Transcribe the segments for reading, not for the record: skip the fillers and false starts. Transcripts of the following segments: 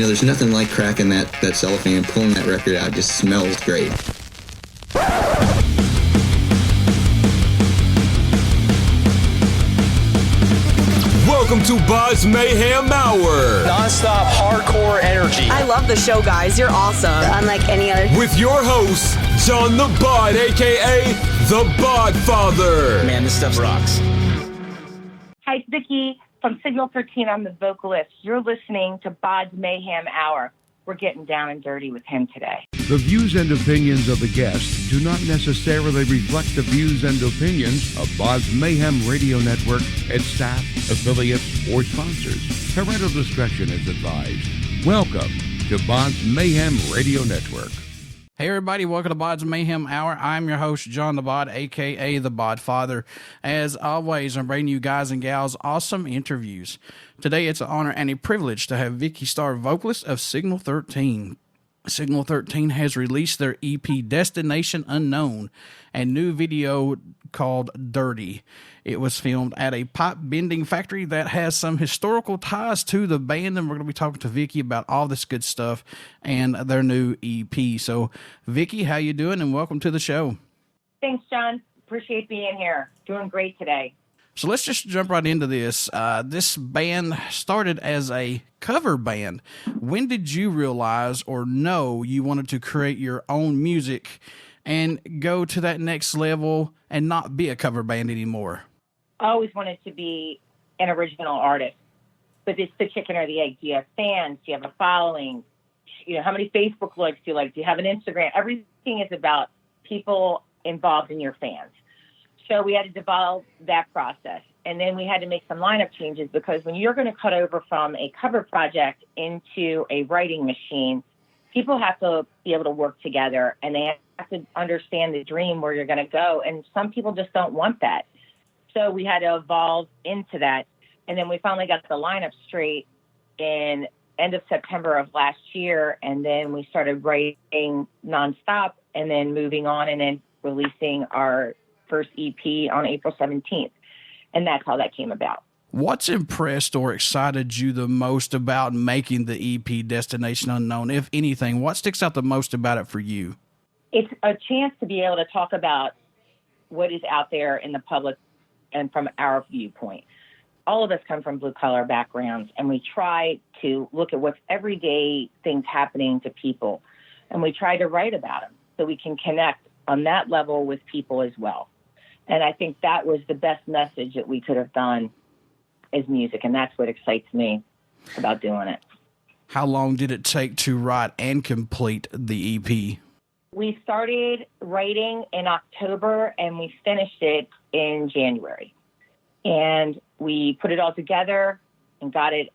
There's nothing like cracking that cellophane and pulling that record out. It just smells great. Welcome to BODS Mayhem Hour. Non-stop hardcore energy. I love the show, guys. You're awesome. Unlike any other. With your host, John the Bod, a.k.a. the Bod Father. Man, this stuff rocks. Hi, it's Vicky from Signal 13. I'm the vocalist. You're listening to BODS Mayhem Hour. We're getting down and dirty with him today. The views and opinions of the guests do not necessarily reflect the views and opinions of BODS Mayhem Radio Network, its staff, affiliates, or sponsors. Parental discretion is advised. Welcome to BODS Mayhem Radio Network. Hey everybody, welcome to BODS Mayhem Hour. I'm your host, John the Bod, aka the Bod Father. As always, I'm bringing you guys and gals awesome interviews. Today it's an honor and a privilege to have Vicky Starr, vocalist of Signal 13. Signal 13 has released their EP Destination Unknown and new video called Dirty. It was filmed at a pipe bending factory that has some historical ties to the band, and we're going to be talking to Vicky about all this good stuff and their new EP. So, Vicky, how you doing? And welcome to the show. Thanks, John. Appreciate being here. Doing great today. So let's just jump right into this. This band started as a cover band. When did you realize or know you wanted to create your own music and go to that next level and not be a cover band anymore? I always wanted to be an original artist, but it's the chicken or the egg. Do you have fans? Do you have a following? How many Facebook likes do you like? Do you have an Instagram? Everything is about people involved in your fans. So we had to develop that process. And then we had to make some lineup changes because when you're going to cut over from a cover project into a writing machine, people have to be able to work together and they have to understand the dream where you're going to go. And some people just don't want that. So we had to evolve into that. And then we finally got the lineup straight in end of September of last year. And then we started writing nonstop and then moving on and then releasing our first EP on April 17th. And that's how that came about. What's impressed or excited you the most about making the EP Destination Unknown? If anything, what sticks out the most about it for you? It's a chance to be able to talk about what is out there in the public and from our viewpoint. All of us come from blue-collar backgrounds, and we try to look at what's everyday things happening to people, and we try to write about them so we can connect on that level with people as well. And I think that was the best message that we could have done as music, and that's what excites me about doing it. How long did it take to write and complete the EP? We started writing in October, and we finished it in January. And we put it all together and got it,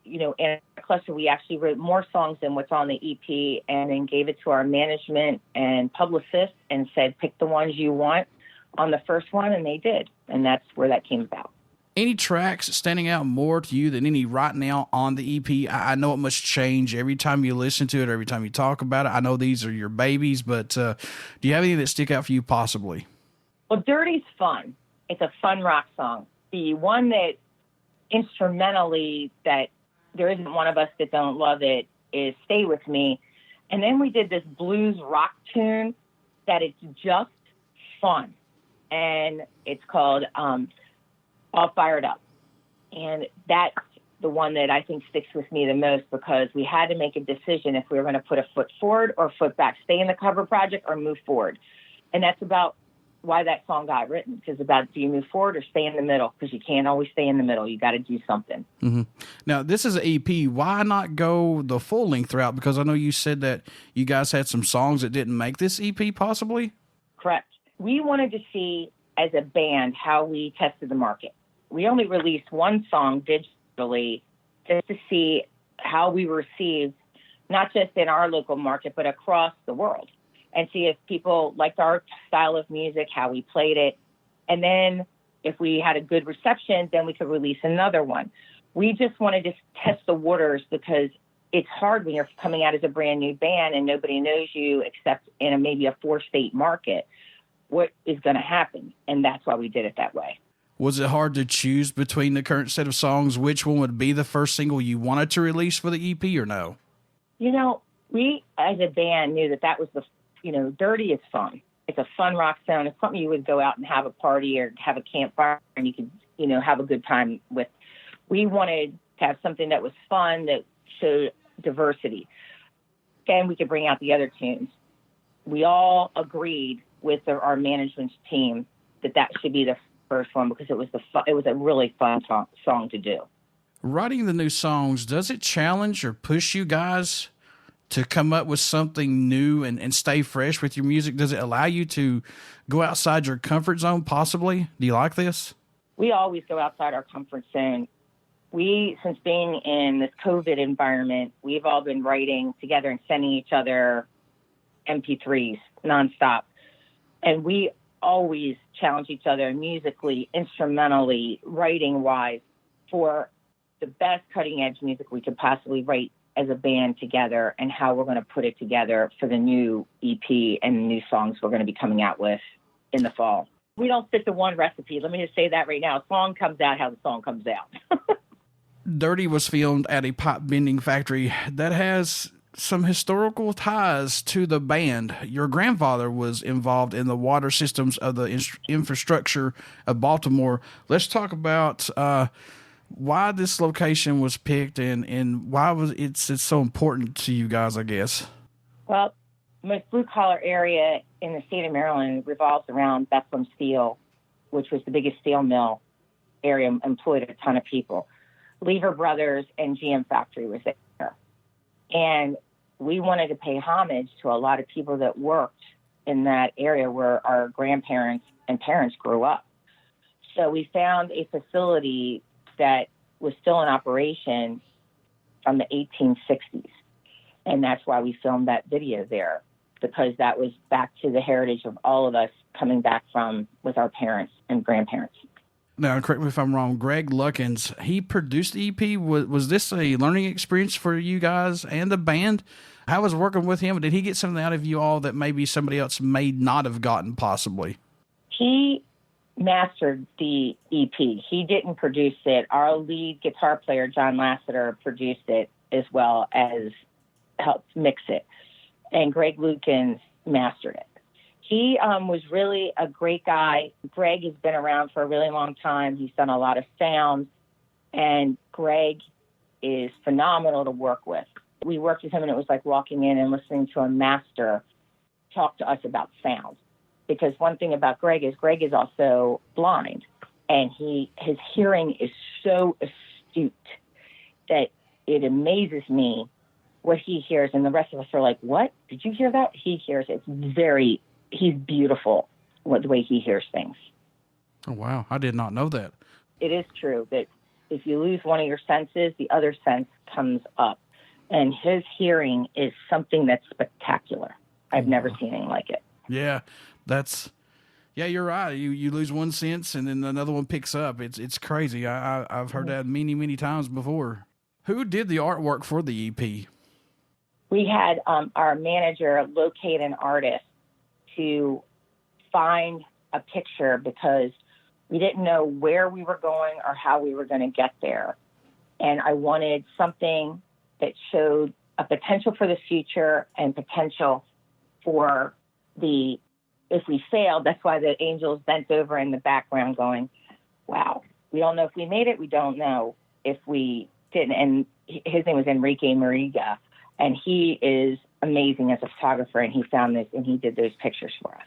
in a cluster. We actually wrote more songs than what's on the EP and then gave it to our management and publicist and said, pick the ones you want on the first one, and they did. And that's where that came about. Any tracks standing out more to you than any right now on the EP? I know it must change every time you listen to it, every time you talk about it. I know these are your babies, but do you have any that stick out for you possibly? Well, Dirty's fun. It's a fun rock song. The one that instrumentally that there isn't one of us that don't love it is Stay With Me. And then we did this blues rock tune that it's just fun. And it's called All Fired Up. And that's the one that I think sticks with me the most because we had to make a decision if we were going to put a foot forward or a foot back, stay in the cover project or move forward. And that's about why that song got written, because about do you move forward or stay in the middle? Because you can't always stay in the middle. You got to do something. Mm-hmm. Now, this is an EP. Why not go the full length route? Because I know you said that you guys had some songs that didn't make this EP possibly. Correct. We wanted to see as a band how we tested the market. We only released one song digitally just to see how we were received, not just in our local market, but across the world, and see if people liked our style of music, how we played it. And then if we had a good reception, then we could release another one. We just wanted to test the waters because it's hard when you're coming out as a brand new band and nobody knows you except in maybe a 4-state market. What is going to happen? And that's why we did it that way. Was it hard to choose between the current set of songs? Which one would be the first single you wanted to release for the EP or no? You know, we as a band knew that was Dirty is fun. It's a fun rock sound. It's something you would go out and have a party or have a campfire and you could, have a good time with. We wanted to have something that was fun, that showed diversity. And we could bring out the other tunes. We all agreed with our management team that should be the first one because it was a really fun song to do. Writing the new songs, does it challenge or push you guys to come up with something new and stay fresh with your music? Does it allow you to go outside your comfort zone possibly? Do you like this? We always go outside our comfort zone. Since being in this COVID environment, we've all been writing together and sending each other MP3s nonstop. And we always challenge each other musically, instrumentally, writing-wise for the best cutting-edge music we could possibly write as a band together and how we're going to put it together for the new EP and the new songs we're going to be coming out with in the fall. We don't stick to one recipe. Let me just say that right now. A song comes out how the song comes out. Dirty was filmed at a pipe bending factory that has some historical ties to the band. Your grandfather was involved in the water systems of the infrastructure of Baltimore. Let's talk about why this location was picked and why it's so important to you guys, I guess. Well, the most blue-collar area in the state of Maryland revolves around Bethlehem Steel, which was the biggest steel mill area, employed a ton of people. Lever Brothers and GM Factory was there. And we wanted to pay homage to a lot of people that worked in that area where our grandparents and parents grew up. So we found a facility that was still in operation from the 1860s. And that's why we filmed that video there, because that was back to the heritage of all of us coming back from with our parents and grandparents. Now, correct me if I'm wrong, Greg Luckins, he produced the EP. Was this a learning experience for you guys and the band? How was working with him? Did he get something out of you all that maybe somebody else may not have gotten possibly? He mastered the EP. He didn't produce it. Our lead guitar player, John Lasseter, produced it as well as helped mix it. And Greg Luckins mastered it. He was really a great guy. Greg has been around for a really long time. He's done a lot of sounds, and Greg is phenomenal to work with. We worked with him, and it was like walking in and listening to a master talk to us about sound. Because one thing about Greg is also blind, and his hearing is so astute that it amazes me what he hears, and the rest of us are like, what? Did you hear that? He hears it. He's beautiful the way he hears things. Oh, wow. I did not know that. It is true that if you lose one of your senses, the other sense comes up. And his hearing is something that's spectacular. I've never seen anything like it. Yeah, you're right. You lose one sense and then another one picks up. It's crazy. I've heard that many, many times before. Who did the artwork for the EP? We had our manager locate an artist to find a picture because we didn't know where we were going or how we were going to get there. And I wanted something that showed a potential for the future and potential for if we failed. That's why the angels bent over in the background going, wow, we don't know if we made it. We don't know if we didn't. And his name was Enrique Mariga. And he is amazing as a photographer, and he found this, and he did those pictures for us.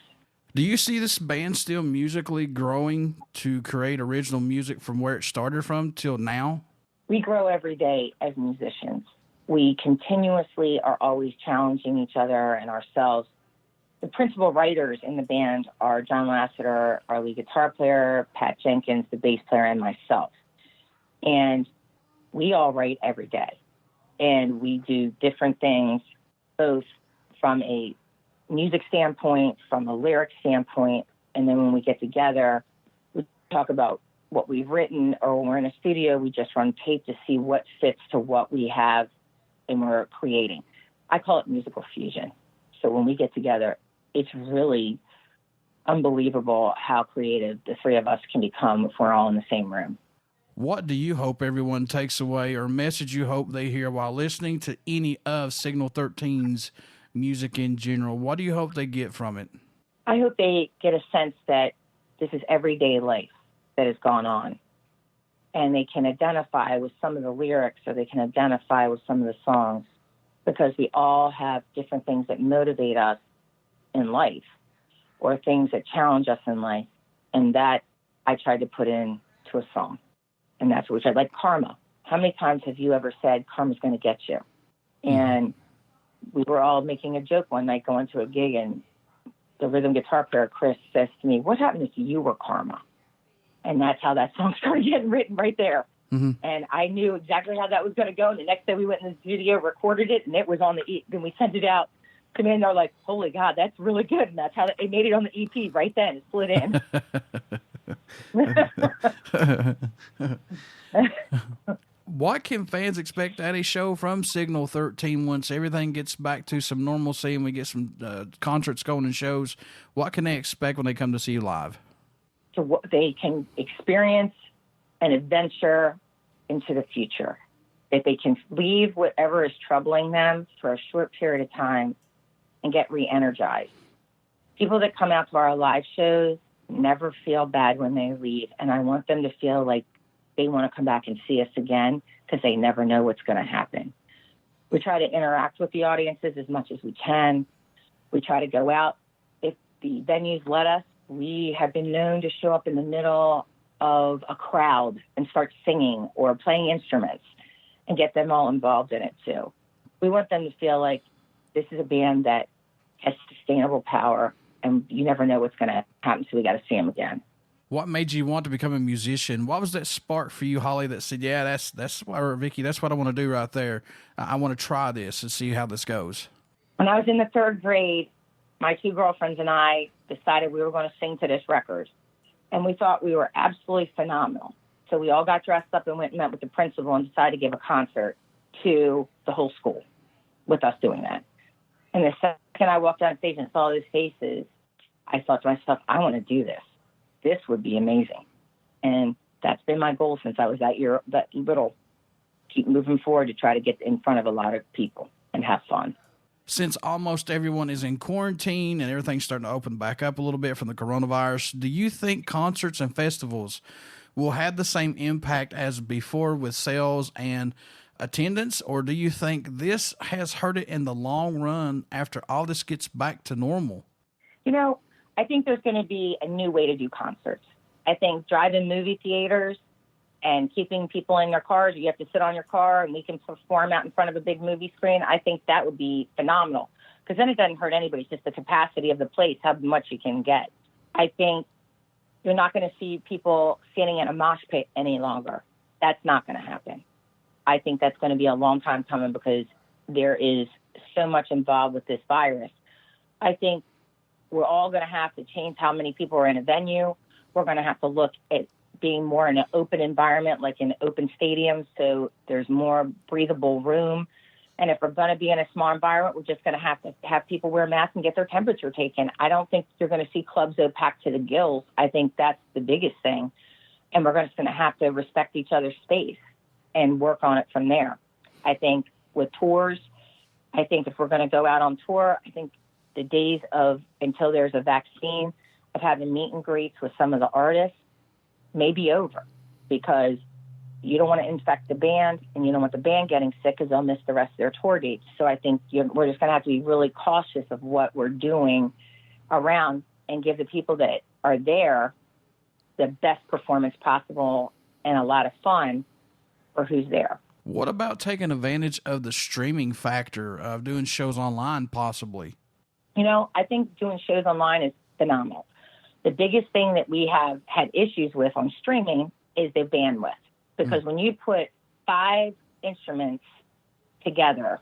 Do you see this band still musically growing to create original music from where it started from till now? We grow every day as musicians. We continuously are always challenging each other and ourselves. The principal writers in the band are John Lasseter, our lead guitar player, Pat Jenkins, the bass player, and myself. And we all write every day. And we do different things, both from a music standpoint, from a lyric standpoint, and then when we get together, we talk about what we've written, or when we're in a studio, we just run tape to see what fits to what we have and we're creating. I call it musical fusion. So when we get together, it's really unbelievable how creative the three of us can become if we're all in the same room. What do you hope everyone takes away, or message you hope they hear while listening to any of Signal 13's music in general? What do you hope they get from it? I hope they get a sense that this is everyday life that has gone on, and they can identify with some of the lyrics, or they can identify with some of the songs, because we all have different things that motivate us in life, or things that challenge us in life. And that I tried to put into a song. And that's what I like. Karma. How many times have you ever said karma's going to get you? And we were all making a joke one night going to a gig, and the rhythm guitar player, Chris, says to me, what happened if you were karma? And that's how that song started getting written right there. Mm-hmm. And I knew exactly how that was going to go. And the next day we went in the studio, recorded it, and it was on the then we sent it out. Come in, they're like, holy God, that's really good. And that's how it made it on the EP right then. It slid in. What can fans expect at a show from Signal 13 once everything gets back to some normalcy and we get some concerts going and shows? What can they expect when they come to see you live? So they can experience an adventure into the future. If they can leave whatever is troubling them for a short period of time and get re-energized. People that come out to our live shows never feel bad when they leave, and I want them to feel like they want to come back and see us again, because they never know what's going to happen. We try to interact with the audiences as much as we can. We try to go out. If the venues let us, we have been known to show up in the middle of a crowd and start singing or playing instruments and get them all involved in it too. We want them to feel like this is a band that has sustainable power, and you never know what's going to happen, so we got to see them again. What made you want to become a musician? What was that spark for you, Holly, that said, yeah, that's what, or Vicky, that's what I want to do right there. I want to try this and see how this goes. When I was in the third grade, my two girlfriends and I decided we were going to sing to this record, and we thought we were absolutely phenomenal. So we all got dressed up and went and met with the principal and decided to give a concert to the whole school with us doing that. And the second I walked on stage and saw those faces, I thought to myself, I want to do this. This would be amazing. And that's been my goal since I was that little. Keep moving forward to try to get in front of a lot of people and have fun. Since almost everyone is in quarantine and everything's starting to open back up a little bit from the coronavirus, do you think concerts and festivals will have the same impact as before with sales and attendance, or do you think this has hurt it in the long run after all this gets back to normal? You know, I think there's going to be a new way to do concerts. I think drive-in movie theaters and keeping people in their cars, you have to sit on your car and we can perform out in front of a big movie screen. I think that would be phenomenal, because then it doesn't hurt anybody. It's just the capacity of the place, how much you can get. I think you're not going to see people standing in a mosh pit any longer. That's not going to happen. I think that's going to be a long time coming, because there is so much involved with this virus. I think we're all going to have to change how many people are in a venue. We're going to have to look at being more in an open environment, like in open stadiums, so there's more breathable room. And if we're going to be in a small environment, we're just going to have people wear masks and get their temperature taken. I don't think you're going to see clubs go packed to the gills. I think that's the biggest thing. And we're just going to have to respect each other's space and work on it from there. I think with tours, I think if we're going to go out on tour, I think the days of until there's a vaccine of having meet and greets with some of the artists may be over, because you don't want to infect the band and you don't want the band getting sick, because they'll miss the rest of their tour dates. So I think we're just going to have to be really cautious of what we're doing around and give the people that are there the best performance possible and a lot of fun for who's there. What about taking advantage of the streaming factor of doing shows online possibly? You know, I think doing shows online is phenomenal. The biggest thing that we have had issues with on streaming is the bandwidth. Because when you put 5 instruments together,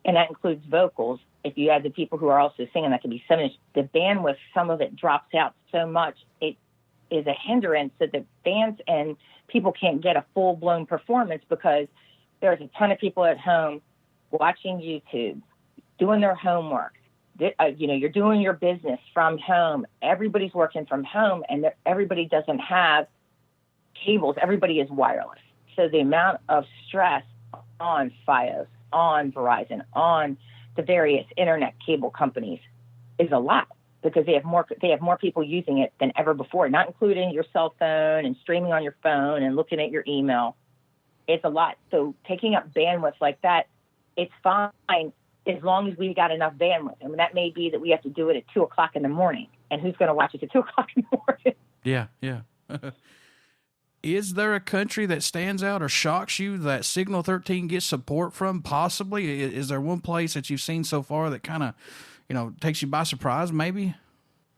and that includes vocals, if you add the people who are also singing, that could be 7 inches, the bandwidth, some of it drops out so much, it is a hindrance that the bands and people can't get a full-blown performance, because there's a ton of people at home watching YouTube, doing their homework. You're doing your business from home. Everybody's working from home, and everybody doesn't have cables, everybody is wireless. So the amount of stress on Fios, on Verizon, on the various internet cable companies is a lot, because they have more people using it than ever before, not including your cell phone and streaming on your phone and looking at your email. It's a lot. So taking up bandwidth like that, it's fine as long as we got enough bandwidth. I mean, that may be that we have to do it at 2:00 in the morning, and who's going to watch it at 2:00 in the morning? Yeah. Is there a country that stands out or shocks you that Signal 13 gets support from? Possibly. Is there one place that you've seen so far that kind of, takes you by surprise, maybe?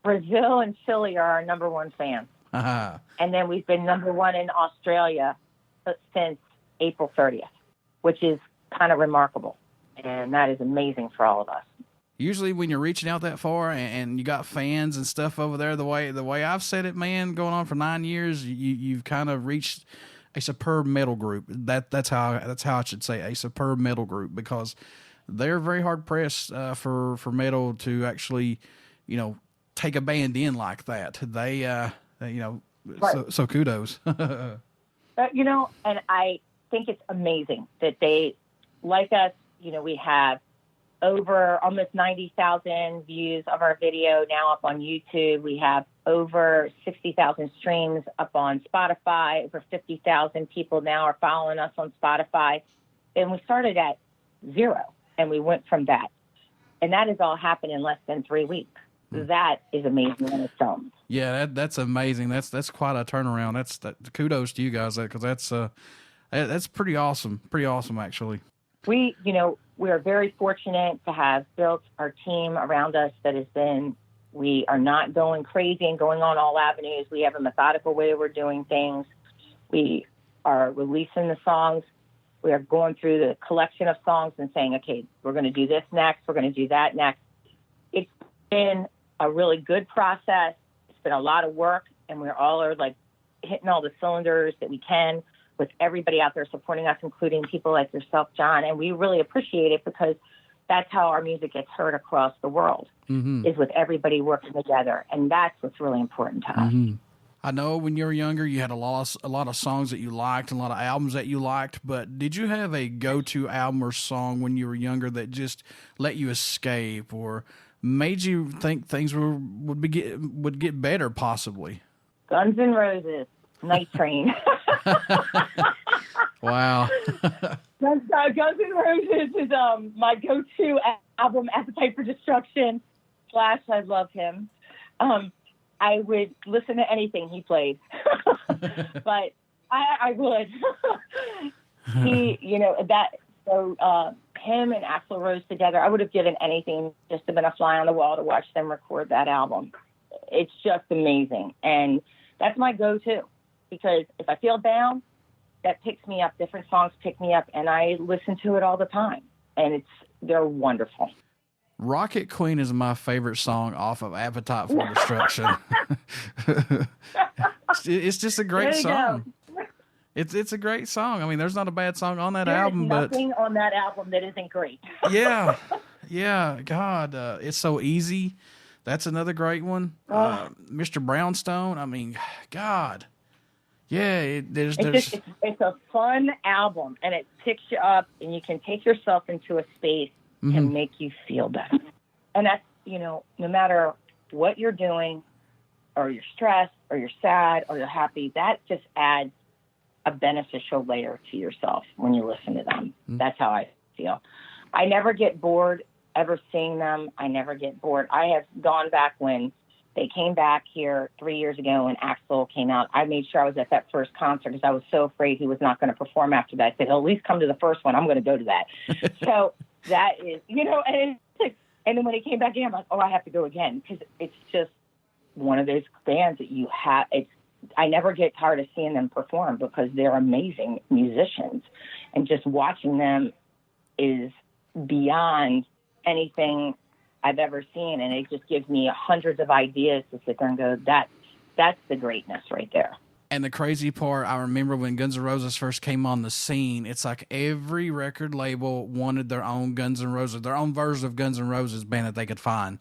Brazil and Chile are our number one fans. Uh-huh. And then we've been number one in Australia since April 30th, which is kind of remarkable. And that is amazing for all of us. Usually when you're reaching out that far and you got fans and stuff over there, the way I've said it, man, going on for 9 years, you've kind of reached a superb metal group. That's how I should say, a superb metal group, because they're very hard pressed for metal to actually, take a band in like that. Right. So kudos. And I think it's amazing that they like us. We have over almost 90,000 views of our video now up on YouTube. We have over 60,000 streams up on Spotify. Over 50,000 people now are following us on Spotify. And we started at 0, and we went from that. And that has all happened in less than 3 weeks. That is amazing in itself. Yeah, that's amazing. That's quite a turnaround. Kudos to you guys, because that's pretty awesome. Pretty awesome, actually. We are very fortunate to have built our team around us we are not going crazy and going on all avenues. We have a methodical way we're doing things. We are releasing the songs. We are going through the collection of songs and saying, okay, we're going to do this next. We're going to do that next. It's been a really good process. It's been a lot of work, and we're all hitting all the cylinders that we can, with everybody out there supporting us, including people like yourself, John. And we really appreciate it, because that's how our music gets heard across the world, is with everybody working together. And that's what's really important to us. I know when you were younger, you had a lot of songs that you liked, and a lot of albums that you liked, but did you have a go-to album or song when you were younger that just let you escape or made you think things would get better, possibly? Guns N' Roses, Night Train. Wow. Guns N' Roses is my go-to album, Appetite for Destruction. Slash, I love him. I would listen to anything he played, but I would. Him and Axl Rose together, I would have given anything just to been a fly on the wall to watch them record that album. It's just amazing, and that's my go-to. Because if I feel down, that picks me up. Different songs pick me up, and I listen to it all the time. And they're wonderful. Rocket Queen is my favorite song off of Appetite for Destruction. It's just a great song. It's a great song. I mean, there's not a bad song on that album, but nothing on that album that isn't great. Yeah. God, it's so easy. That's another great one. Mr. Brownstone. I mean, God. Yeah, it's a fun album, and it picks you up, and you can take yourself into a space and make you feel better. And that's, no matter what you're doing, or you're stressed, or you're sad, or you're happy, that just adds a beneficial layer to yourself when you listen to them. That's how I feel. I never get bored ever seeing them. I never get bored. I have gone back when they came back here 3 years ago when Axl came out. I made sure I was at that first concert because I was so afraid he was not going to perform after that. I said, at least come to the first one. I'm going to go to that. So that is, and then when he came back in, I'm like, I have to go again, because it's just one of those bands that you have. I never get tired of seeing them perform because they're amazing musicians, and just watching them is beyond anything I've ever seen, and it just gives me hundreds of ideas to sit there and go, that's the greatness right there. And the crazy part, I remember when Guns N' Roses first came on the scene, it's like every record label wanted their own Guns N' Roses, their own version of Guns N' Roses band that they could find.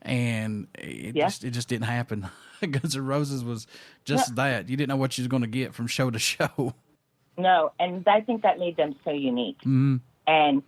And it just didn't happen. Guns N' Roses was just that. You didn't know what you was going to get from show to show. No, and I think that made them so unique. Mm-hmm. And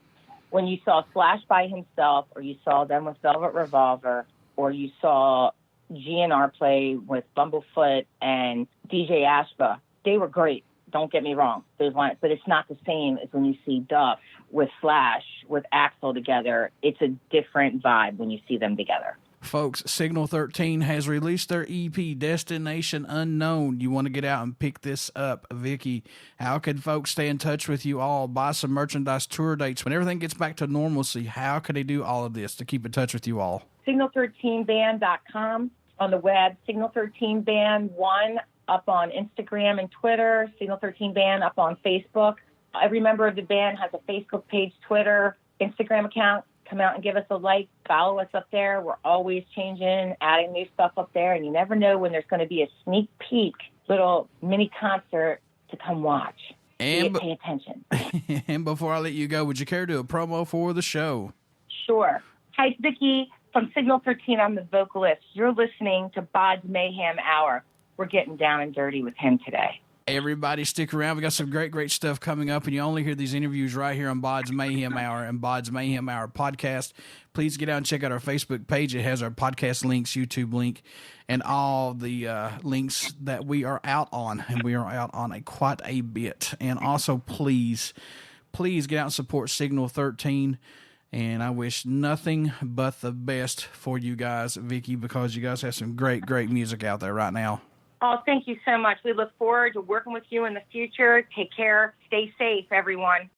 when you saw Slash by himself, or you saw them with Velvet Revolver, or you saw GNR play with Bumblefoot and DJ Ashba, they were great. Don't get me wrong, those lines, but it's not the same as when you see Duff with Slash, with Axl together. It's a different vibe when you see them together. Folks, Signal 13 has released their EP, Destination Unknown. You want to get out and pick this up. Vicky, how can folks stay in touch with you all, buy some merchandise, tour dates? When everything gets back to normalcy, how can they do all of this to keep in touch with you all? Signal13band.com on the web, Signal13band1 up on Instagram and Twitter, Signal 13 Band up on Facebook. Every member of the band has a Facebook page, Twitter, Instagram account. Come out and give us a like, follow us up there. We're always changing, adding new stuff up there, and you never know when there's going to be a sneak peek, little mini concert to come watch. And pay attention. And before I let you go, would you care to do a promo for the show? Sure. Hi, it's Vicky from Signal 13. I'm the vocalist. You're listening to BODS Mayhem Hour. We're getting down and dirty with him today. Everybody stick around. We got some great stuff coming up, and you only hear these interviews right here on BODS Mayhem Hour and BODS Mayhem Hour podcast. Please get out and check out our Facebook page. It has our podcast links, YouTube link, and all the links that we are out on, and we are out on quite a bit. And also, please get out and support Signal 13. And I wish nothing but the best for you guys, Vicky, because you guys have some great music out there right now. Oh, thank you so much. We look forward to working with you in the future. Take care. Stay safe, everyone.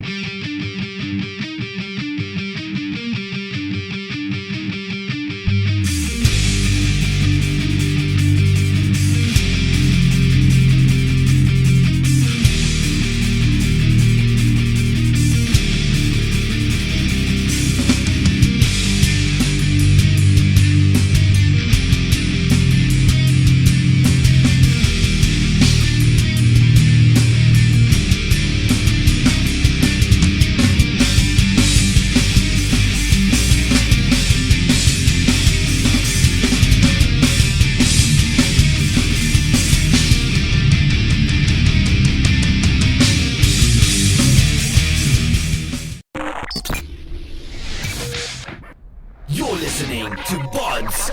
You're listening to BODS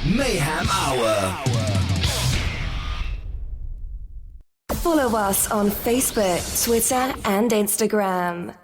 Mayhem Hour. Follow us on Facebook, Twitter, and Instagram.